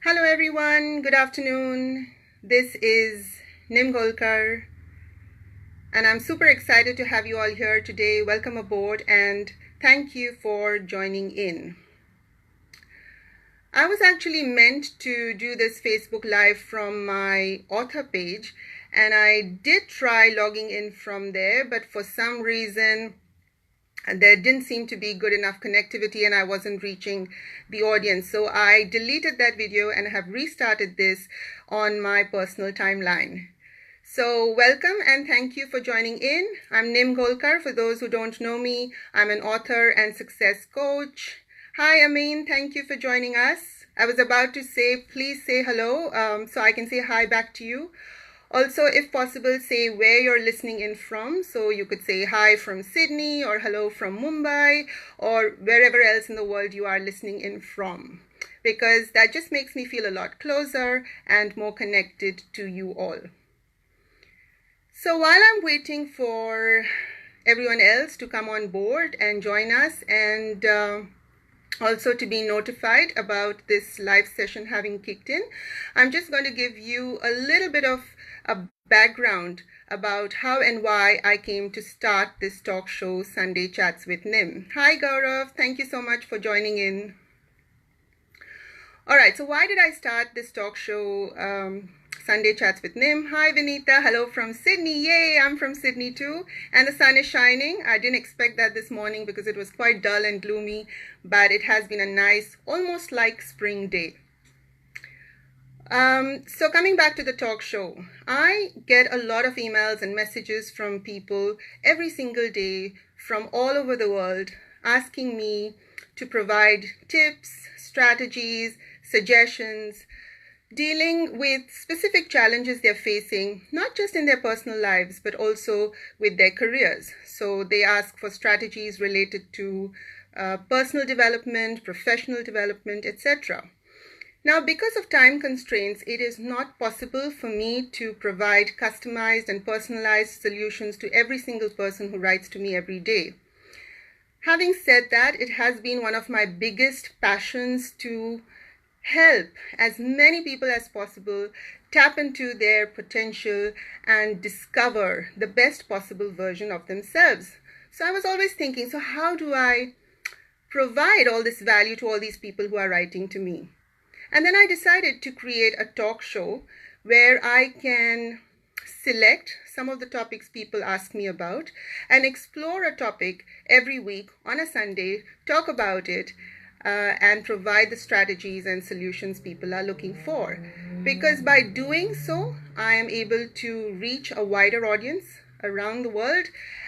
Hello everyone, good afternoon. This is Nim Golkar and I'm super excited to have you all here today. Welcome aboard and thank you for joining in. I was actually meant to do this Facebook Live from my author page and I did try logging in from there, but for some reason there didn't seem to be good enough connectivity and I wasn't reaching the audience. So I deleted that video and have restarted this on my personal timeline. So welcome and thank you for joining in. I'm Nim Golkar. For those who don't know me, I'm an author and success coach. Hi Amin, thank you for joining us. I was about to say, please say hello so I can say hi back to you. Also, if possible, say where you're listening in from. So you could say hi from Sydney or hello from Mumbai or wherever else in the world you are listening in from, because that just makes me feel a lot closer and more connected to you all. So while I'm waiting for everyone else to come on board and join us and also to be notified about this live session having kicked in, I'm just going to give you a little bit of a background about how and why I came to start this talk show, Sunday Chats with Nim. Hi Gaurav, thank you so much for joining in. All right, so why did I start this talk show, Sunday Chats with Nim? Hi Vinita, hello from Sydney. Yay, I'm from Sydney too. And the sun is shining. I didn't expect that this morning because it was quite dull and gloomy, but it has been a nice, almost like spring day. So coming back to the talk show, I get a lot of emails and messages from people every single day from all over the world asking me to provide tips, strategies, suggestions, dealing with specific challenges they're facing, not just in their personal lives, but also with their careers. So they ask for strategies related to personal development, professional development, etc. Now, because of time constraints, it is not possible for me to provide customized and personalized solutions to every single person who writes to me every day. Having said that, it has been one of my biggest passions to help as many people as possible tap into their potential and discover the best possible version of themselves. So I was always thinking, so how do I provide all this value to all these people who are writing to me? And then I decided to create a talk show where I can select some of the topics people ask me about and explore a topic every week on a Sunday, talk about it, and provide the strategies and solutions people are looking for. Because by doing so, I am able to reach a wider audience around the world,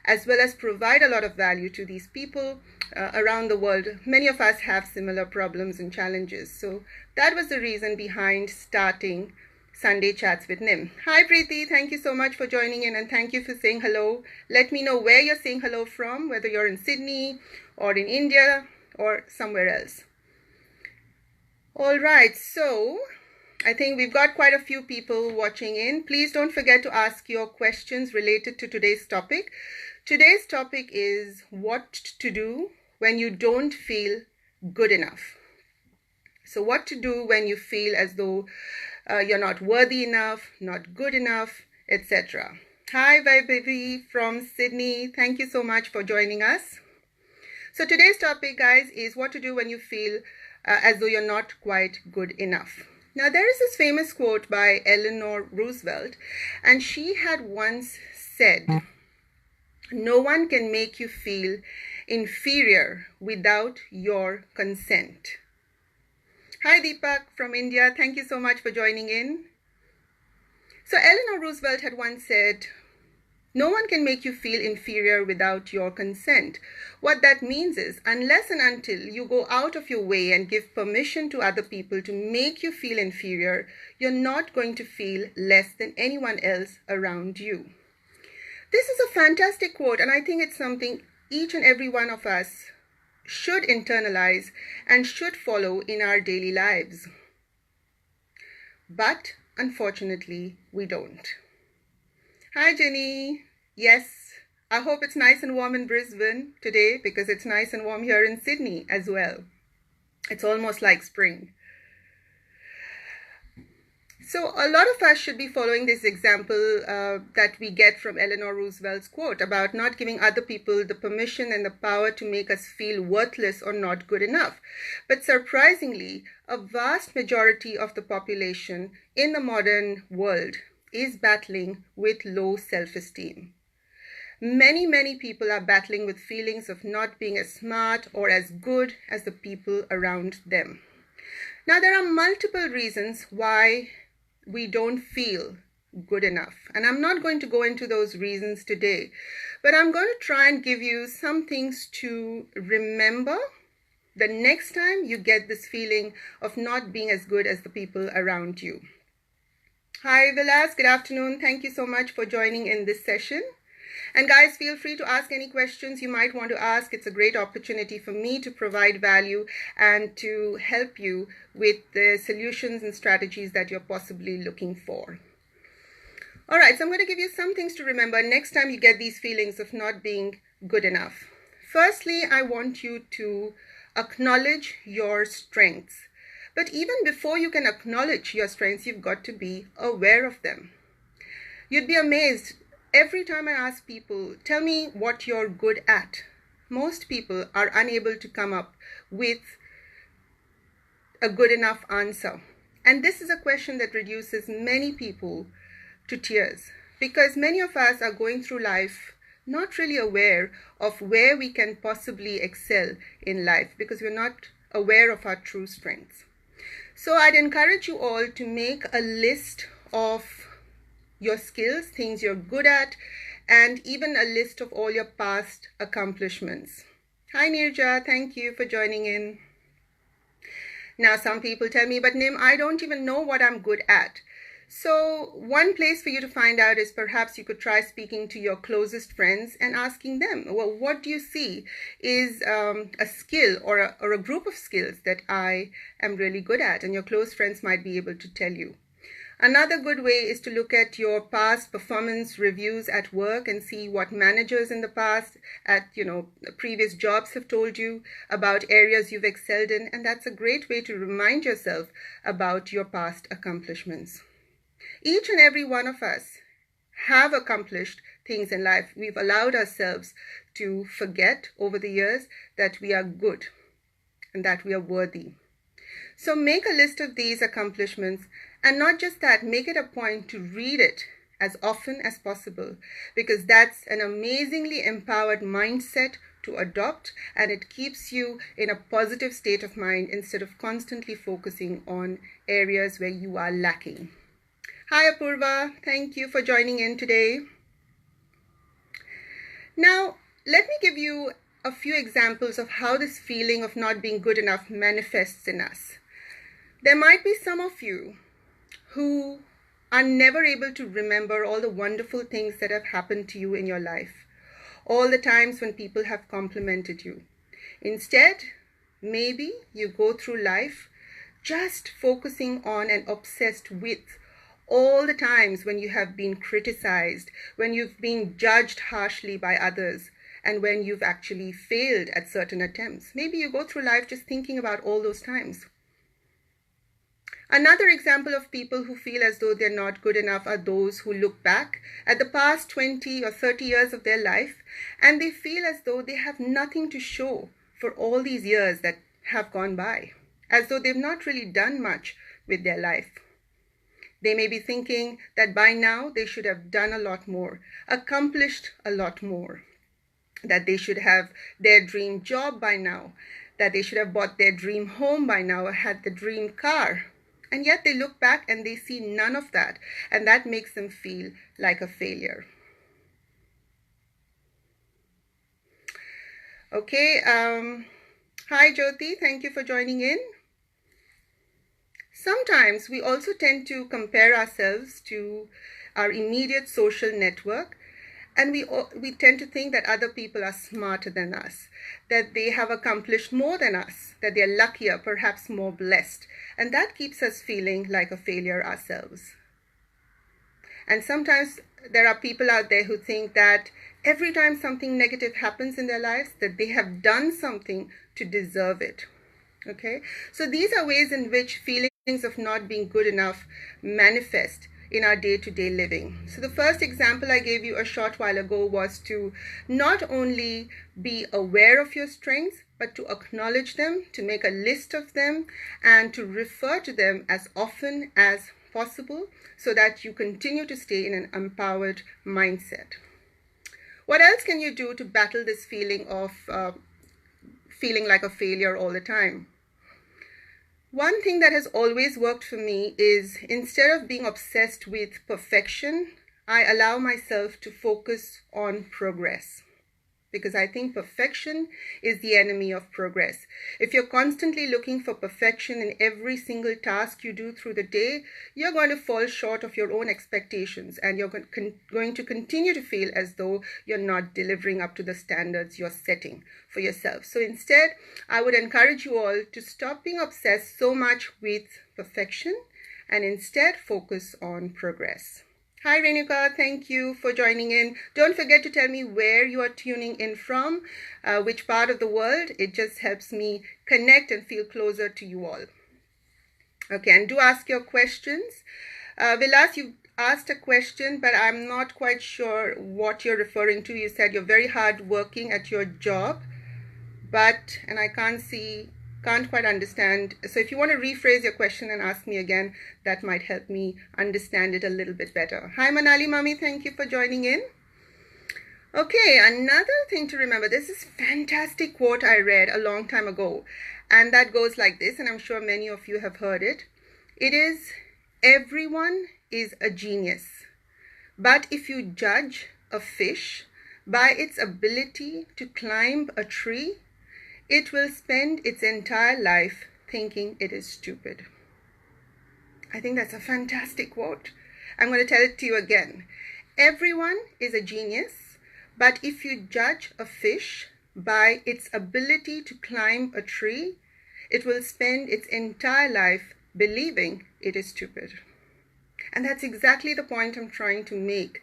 as well as provide a lot of value to these people around the world. Many of us have similar problems and challenges. So that was the reason behind starting Sunday Chats with Nim. Hi Preeti, thank you so much for joining in and thank you for saying hello. Let me know where you're saying hello from, whether you're in Sydney or in India or somewhere else. All right, so I think we've got quite a few people watching in. Please don't forget to ask your questions related to today's topic. Today's topic is what to do when you don't feel good enough. So what to do when you feel as though you're not worthy enough, not good enough, etc. Hi Vaibhavi from Sydney. Thank you so much for joining us. So today's topic, guys, is what to do when you feel as though you're not quite good enough. Now, there is this famous quote by Eleanor Roosevelt, and she had once said, "No one can make you feel inferior without your consent." Hi Deepak from India, thank you so much for joining in. So Eleanor Roosevelt had once said, no one can make you feel inferior without your consent. What that means is, unless and until you go out of your way and give permission to other people to make you feel inferior, you're not going to feel less than anyone else around you. This is a fantastic quote, and I think it's something each and every one of us should internalize and should follow in our daily lives. But unfortunately, we don't. Hi Jenny. Yes, I hope it's nice and warm in Brisbane today because it's nice and warm here in Sydney as well. It's almost like spring. So a lot of us should be following this example that we get from Eleanor Roosevelt's quote about not giving other people the permission and the power to make us feel worthless or not good enough. But surprisingly, a vast majority of the population in the modern world is battling with low self-esteem. Many people are battling with feelings of not being as smart or as good as the people around them. Now, there are multiple reasons why we don't feel good enough. And I'm not going to go into those reasons today, but I'm going to try and give you some things to remember the next time you get this feeling of not being as good as the people around you. Hi, Vilas. Good afternoon. Thank you so much for joining in this session. And guys, feel free to ask any questions you might want to ask. It's a great opportunity for me to provide value and to help you with the solutions and strategies that you're possibly looking for. All right, so I'm going to give you some things to remember next time you get these feelings of not being good enough. Firstly, I want you to acknowledge your strengths. But even before you can acknowledge your strengths, you've got to be aware of them. You'd be amazed. Every time I ask people, tell me what you're good at, most people are unable to come up with a good enough answer. And this is a question that reduces many people to tears, because many of us are going through life not really aware of where we can possibly excel in life, because we're not aware of our true strengths. So I'd encourage you all to make a list of your skills, things you're good at, and even a list of all your past accomplishments. Hi Nirja, thank you for joining in. Now some people tell me, but Nim, I don't even know what I'm good at. So one place for you to find out is perhaps you could try speaking to your closest friends and asking them, well, what do you see is a skill or a group of skills that I am really good at? And your close friends might be able to tell you. Another good way is to look at your past performance reviews at work and see what managers in the past at previous jobs have told you about areas you've excelled in, and that's a great way to remind yourself about your past accomplishments. Each and every one of us have accomplished things in life. We've allowed ourselves to forget over the years that we are good and that we are worthy. So make a list of these accomplishments, and not just that, make it a point to read it as often as possible, because that's an amazingly empowered mindset to adopt, and it keeps you in a positive state of mind instead of constantly focusing on areas where you are lacking. Hi Apurva, thank you for joining in today. Now, let me give you a few examples of how this feeling of not being good enough manifests in us. There might be some of you who are never able to remember all the wonderful things that have happened to you in your life, all the times when people have complimented you. Instead, maybe you go through life just focusing on and obsessed with all the times when you have been criticized, when you've been judged harshly by others, and when you've actually failed at certain attempts. Maybe you go through life just thinking about all those times. Another example of people who feel as though they're not good enough are those who look back at the past 20 or 30 years of their life, and they feel as though they have nothing to show for all these years that have gone by, as though they've not really done much with their life. They may be thinking that by now they should have done a lot more, accomplished a lot more, that they should have their dream job by now, that they should have bought their dream home by now or had the dream car. And yet they look back and they see none of that, and that makes them feel like a failure. Okay, hi Jyoti, thank you for joining in. Sometimes we also tend to compare ourselves to our immediate social network, and we tend to think that other people are smarter than us, that they have accomplished more than us, that they're luckier, perhaps more blessed. And that keeps us feeling like a failure ourselves. And sometimes there are people out there who think that every time something negative happens in their lives, that they have done something to deserve it. Okay? So these are ways in which feeling feelings of not being good enough manifest in our day-to-day living. So the first example I gave you a short while ago was to not only be aware of your strengths, but to acknowledge them, to make a list of them, and to refer to them as often as possible so that you continue to stay in an empowered mindset. What else can you do to battle this feeling of feeling like a failure all the time? One thing that has always worked for me is, instead of being obsessed with perfection, I allow myself to focus on progress. Because I think perfection is the enemy of progress. If you're constantly looking for perfection in every single task you do through the day, you're going to fall short of your own expectations, and you're going to continue to feel as though you're not delivering up to the standards you're setting for yourself. So instead, I would encourage you all to stop being obsessed so much with perfection and instead focus on progress. Hi Renuka, thank you for joining in. Don't forget to tell me where you are tuning in from, which part of the world. It just helps me connect and feel closer to you all. Okay, and do ask your questions. Vilas, you asked a question, but I'm not quite sure what you're referring to. You said you're very hard working at your job, and I can't quite understand. So if you want to rephrase your question and ask me again, that might help me understand it a little bit better. Hi Manali Mami, thank you for joining in. Okay, another thing to remember, this is fantastic quote I read a long time ago, and that goes like this, and I'm sure many of you have heard it. It is, everyone is a genius, but if you judge a fish by its ability to climb a tree, it will spend its entire life thinking it is stupid. I think that's a fantastic quote. I'm going to tell it to you again. Everyone is a genius, but if you judge a fish by its ability to climb a tree, it will spend its entire life believing it is stupid. And that's exactly the point I'm trying to make.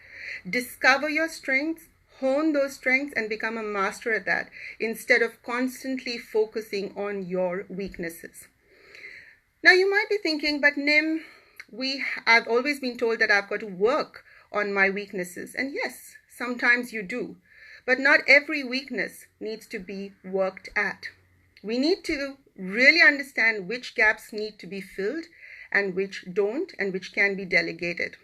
Discover your strengths, hone those strengths, and become a master at that, instead of constantly focusing on your weaknesses. Now you might be thinking, but Nim, I've always been told that I've got to work on my weaknesses. And yes, sometimes you do. But not every weakness needs to be worked at. We need to really understand which gaps need to be filled and which don't, and which can be delegated.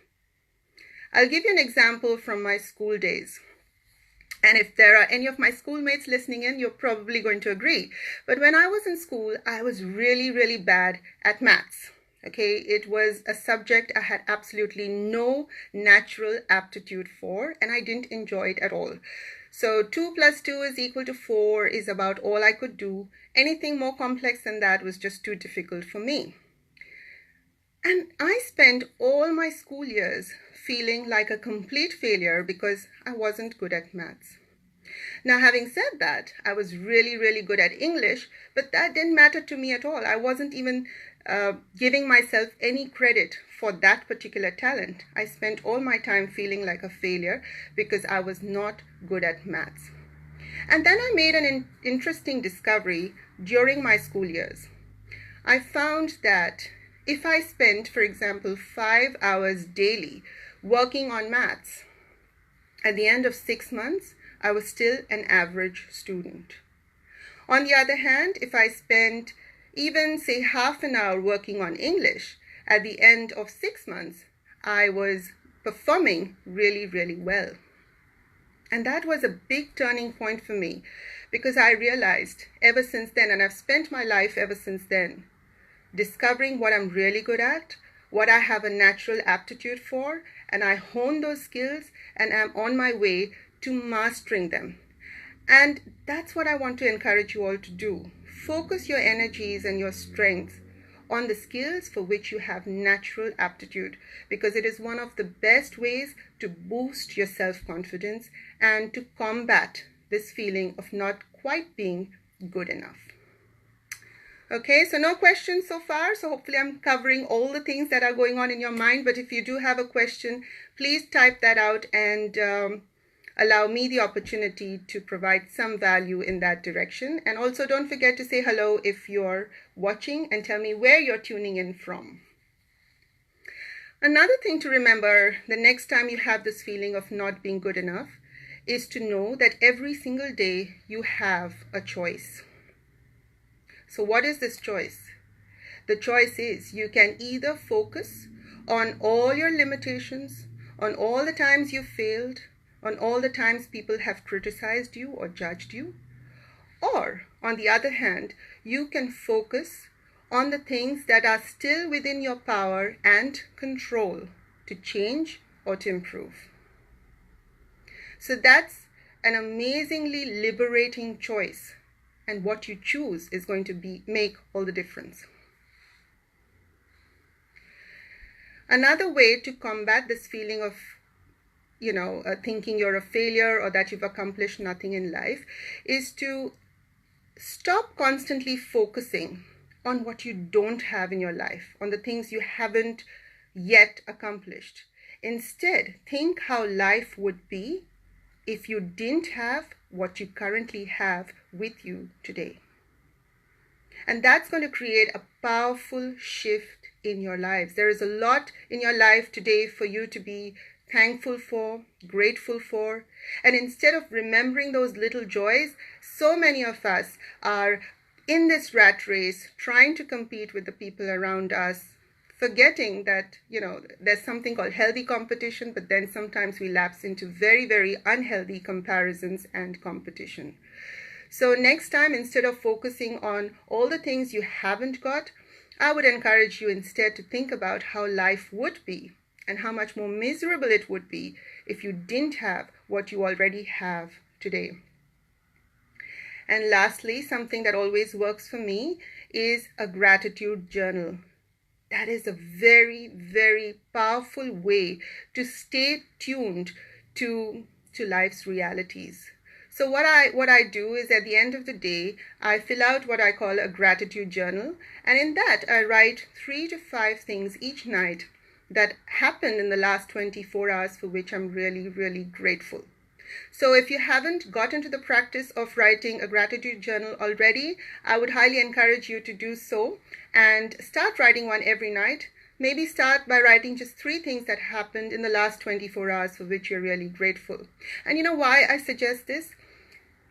I'll give you an example from my school days. And if there are any of my schoolmates listening in, you're probably going to agree. But when I was in school, I was really, really bad at maths. Okay, it was a subject I had absolutely no natural aptitude for, and I didn't enjoy it at all. So 2 + 2 is equal to 4 is about all I could do. Anything more complex than that was just too difficult for me. And I spent all my school years feeling like a complete failure because I wasn't good at maths. Now, having said that, I was really, really good at English, but that didn't matter to me at all. I wasn't even giving myself any credit for that particular talent. I spent all my time feeling like a failure because I was not good at maths. And then I made an interesting discovery during my school years. I found that if I spent, for example, 5 hours daily working on maths, at the end of 6 months, I was still an average student. On the other hand, if I spent even, say, half an hour working on English, at the end of 6 months, I was performing really, really well. And that was a big turning point for me, because I realized ever since then, and I've spent my life ever since then, discovering what I'm really good at, what I have a natural aptitude for, and I hone those skills and am on my way to mastering them. And that's what I want to encourage you all to do. Focus your energies and your strengths on the skills for which you have natural aptitude, because it is one of the best ways to boost your self-confidence and to combat this feeling of not quite being good enough. Okay, so no questions so far. So hopefully I'm covering all the things that are going on in your mind. But if you do have a question, please type that out and allow me the opportunity to provide some value in that direction. And also don't forget to say hello if you're watching and tell me where you're tuning in from. Another thing to remember the next time you have this feeling of not being good enough is to know that every single day you have a choice. So what is this choice? The choice is you can either focus on all your limitations, on all the times you failed, on all the times people have criticized you or judged you, or on the other hand, you can focus on the things that are still within your power and control to change or to improve. So that's an amazingly liberating choice, and what you choose is going to make all the difference. Another way to combat this feeling of thinking you're a failure or that you've accomplished nothing in life is to stop constantly focusing on what you don't have in your life, on the things you haven't yet accomplished. Instead, think how life would be if you didn't have what you currently have with you today. And that's going to create a powerful shift in your lives. There is a lot in your life today for you to be thankful for, grateful for. And instead of remembering those little joys, so many of us are in this rat race trying to compete with the people around us, forgetting that, there's something called healthy competition, but then sometimes we lapse into very, very unhealthy comparisons and competition. So next time, instead of focusing on all the things you haven't got, I would encourage you instead to think about how life would be and how much more miserable it would be if you didn't have what you already have today. And lastly, something that always works for me is a gratitude journal. That is a very, very powerful way to stay tuned to life's realities. So what I do is at the end of the day, I fill out what I call a gratitude journal. And in that, I write 3 to 5 things each night that happened in the last 24 hours for which I'm really, really grateful. So if you haven't got into the practice of writing a gratitude journal already, I would highly encourage you to do so and start writing one every night. Maybe start by writing just 3 things that happened in the last 24 hours for which you're really grateful. And you know why I suggest this?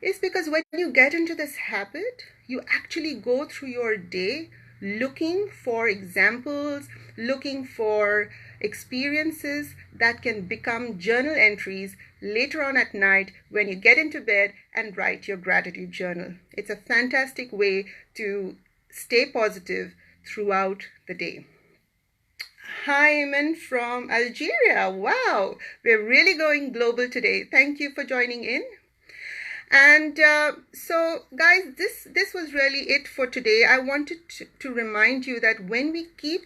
It's because when you get into this habit, you actually go through your day looking for examples, looking for experiences that can become journal entries later on at night when you get into bed and write your gratitude journal. It's a fantastic way to stay positive throughout the day. Hi, Iman from Algeria. Wow, we're really going global today. Thank you for joining in. And so guys, this was really it for today. I wanted to remind you that when we keep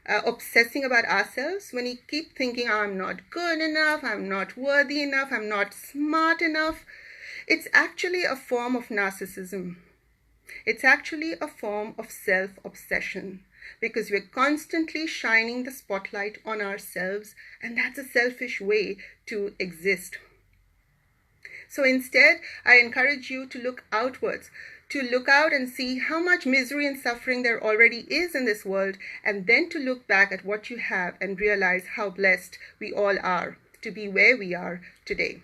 obsessing about ourselves, when we keep thinking, I'm not good enough, I'm not worthy enough, I'm not smart enough, it's actually a form of narcissism. It's actually a form of self-obsession, because we're constantly shining the spotlight on ourselves, and that's a selfish way to exist. So instead, I encourage you to look outwards, to look out and see how much misery and suffering there already is in this world, and then to look back at what you have and realize how blessed we all are to be where we are today.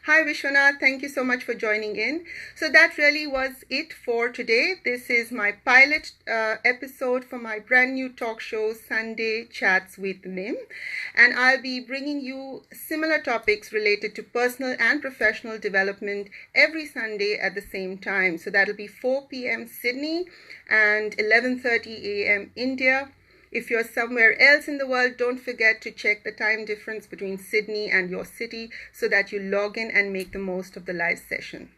Hi Vishwanath, thank you so much for joining in. So that really was it for today. This is my pilot episode for my brand new talk show, Sunday Chats with Nim. And I'll be bringing you similar topics related to personal and professional development every Sunday at the same time. So that'll be 4 p.m. Sydney and 11:30 a.m. India. If you're somewhere else in the world, don't forget to check the time difference between Sydney and your city so that you log in and make the most of the live session.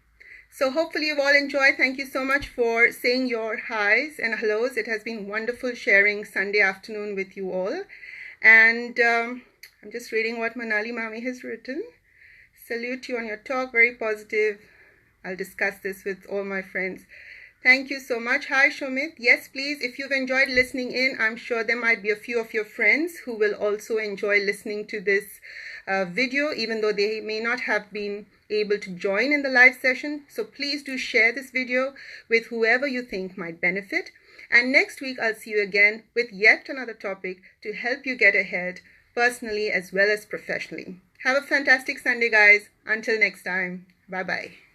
So hopefully you've all enjoyed. Thank you so much for saying your highs and hellos. It has been wonderful sharing Sunday afternoon with you all. And I'm just reading what Manali Mami has written. Salute you on your talk, very positive. I'll discuss this with all my friends. Thank you so much. Hi, Shomit. Yes, please, if you've enjoyed listening in, I'm sure there might be a few of your friends who will also enjoy listening to this video, even though they may not have been able to join in the live session. So please do share this video with whoever you think might benefit. And next week, I'll see you again with yet another topic to help you get ahead personally as well as professionally. Have a fantastic Sunday, guys. Until next time. Bye-bye.